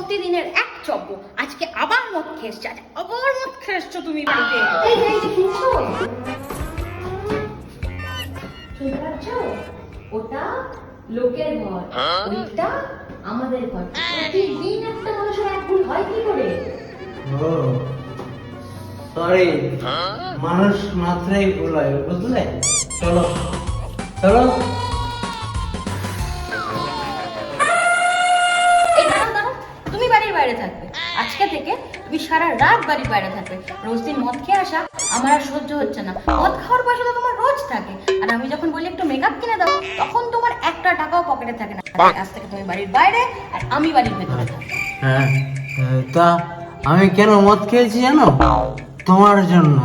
প্রতিদিনের এক চব্য, আজকে আবার মদ খেয়ে এসছো, আবার মদ খেয়ে এসছো তুমি বাড়িতে। ওটা লোকের ঘর, ওইটা আমাদের ঘর। প্রতিদিন একটা মানুষের এক ভুল হয় কি করে? ও সরি, মানুষ মাত্রই ভুল হয়, বুঝলে? চলো চলো। এই দাঁড়াও দাঁড়াও, তুমি বাড়ির বাইরে থাকবে আজকে থেকে, তুমি সারা রাত বাড়ির বাইরে থাকবে। রোজ দিন মদ খেয়ে আসা আমার আর সহ্য হচ্ছে না। মদ খাওয়ার পয়সা তো তোমার রোজ থাকে, আর আমি যখন বলি একটু মেকআপ কিনে দাও, তখন তোমার একটা টাকাও পকেটে থাকে না। আজ থেকে তুমি বাড়ির বাইরে আর আমি বাড়ির ভেতরে থাকবো। হ্যাঁ, তা আমি কেন মদ খেয়েছি জানো? তোমার জন্য।